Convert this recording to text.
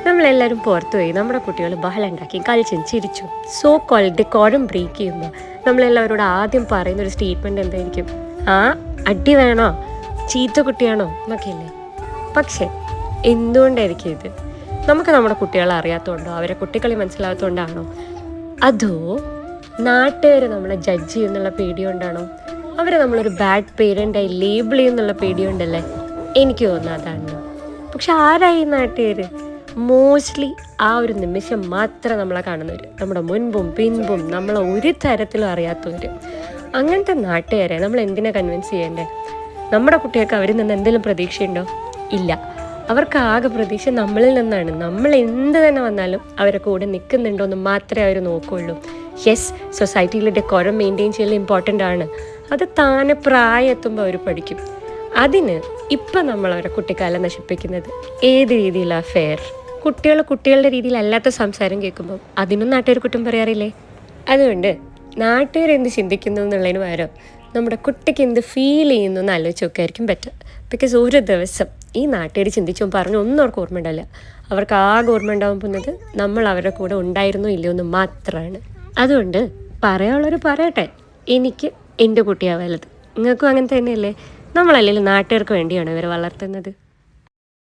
നമ്മളെല്ലാവരും പുറത്തു പോയി നമ്മുടെ കുട്ടികൾ ബഹളം ഉണ്ടാക്കി കളിച്ചും ചിരിച്ചും സോ കോൾ ഡെക്കോരം ബ്രേക്ക് ചെയ്യുമ്പോൾ നമ്മളെല്ലാവരോട് ആദ്യം പറയുന്നൊരു സ്റ്റേറ്റ്മെൻറ്റ് എന്തായിരിക്കും? ആ, അടി വേണോ, ചീത്ത കുട്ടിയാണോ എന്നൊക്കെയല്ലേ. പക്ഷേ എന്തുകൊണ്ടായിരിക്കും ഇത്? നമുക്ക് നമ്മുടെ കുട്ടികളെ അറിയാത്തതുകൊണ്ടോ അവരെ കുട്ടികളെ മനസ്സിലാകാത്തതുകൊണ്ടാണോ, അതോ നാട്ടുകാർ നമ്മളെ ജഡ്ജ് ചെയ്യുന്നുള്ള പേടികൊണ്ടാണോ, അവരെ നമ്മളൊരു ബാഡ് പേരൻ്റായി ലേബിൾ ചെയ്യുന്നുള്ള പേടിയുണ്ടല്ലേ? എനിക്ക് തോന്നുന്നു അതാണ്. പക്ഷെ ആരായി നാട്ടുകാർ? മോസ്റ്റ്ലി ആ ഒരു നിമിഷം മാത്രം നമ്മളെ കാണുന്നവർ, നമ്മുടെ മുൻപും പിൻപും നമ്മളെ ഒരു തരത്തിലും അറിയാത്തവർ. അങ്ങനത്തെ നാട്ടുകാരെ നമ്മൾ എന്തിനാ കൺവിൻസ് ചെയ്യേണ്ടേ? നമ്മുടെ കുട്ടികൾക്ക് അവരിൽ നിന്ന് എന്തെങ്കിലും പ്രതീക്ഷയുണ്ടോ? ഇല്ല. അവർക്ക് ആകെ പ്രതീക്ഷ നമ്മളിൽ നിന്നാണ്. നമ്മൾ എന്ത് തന്നെ വന്നാലും അവരെ കൂടെ നിൽക്കുന്നുണ്ടോ എന്ന് മാത്രമേ അവർ നോക്കുകയുള്ളൂ. യെസ്, സൊസൈറ്റിയിൽ ഡെക്കോറം മെയിൻറ്റെയിൻ ചെയ്യൽ ഇമ്പോർട്ടൻ്റ് ആണ്. അത് താനെ പ്രായം എത്തുമ്പോൾ അവർ പഠിക്കും. അതിന് ഇപ്പം നമ്മൾ അവരെ കുട്ടിക്കാലം നശിപ്പിക്കുന്നത് ഏത് രീതിയിലാണ് ഫെയർ? കുട്ടികൾ കുട്ടികളുടെ രീതിയിലല്ലാത്ത സംസാരം കേൾക്കുമ്പോൾ അതിനും നാട്ടുകാർ കുറ്റം പറയാറില്ലേ? അതുകൊണ്ട് നാട്ടുകാരെന്ത് ചിന്തിക്കുന്നു എന്നുള്ളതിന് പകരം നമ്മുടെ കുട്ടിക്ക് എന്ത് ഫീൽ ചെയ്യുന്നു എന്ന് ആലോചിച്ച് നോക്കായിരിക്കും പറ്റുക. ബിക്കോസ് ഒരു ദിവസം ഈ നാട്ടുകാർ ചിന്തിച്ചോ പറഞ്ഞു ഒന്നും അവർക്ക് ഓർമ്മ ഉണ്ടാവില്ല. അവർക്ക് ആകെ ഓർമ്മ ഉണ്ടാവാൻ പോകുന്നത് നമ്മൾ അവരുടെ കൂടെ ഉണ്ടായിരുന്നോ ഇല്ലയോ എന്ന് മാത്രമാണ്. അതുകൊണ്ട് പറയാനുള്ളവർ പറയട്ടെ, എനിക്ക് എൻ്റെ കുട്ടിയാണ് വലുത്. നിങ്ങൾക്കും അങ്ങനെ തന്നെയല്ലേ? നമ്മളല്ലെങ്കിൽ നാട്ടുകാർക്ക് വേണ്ടിയാണ് ഇവരെ വളർത്തുന്നത്.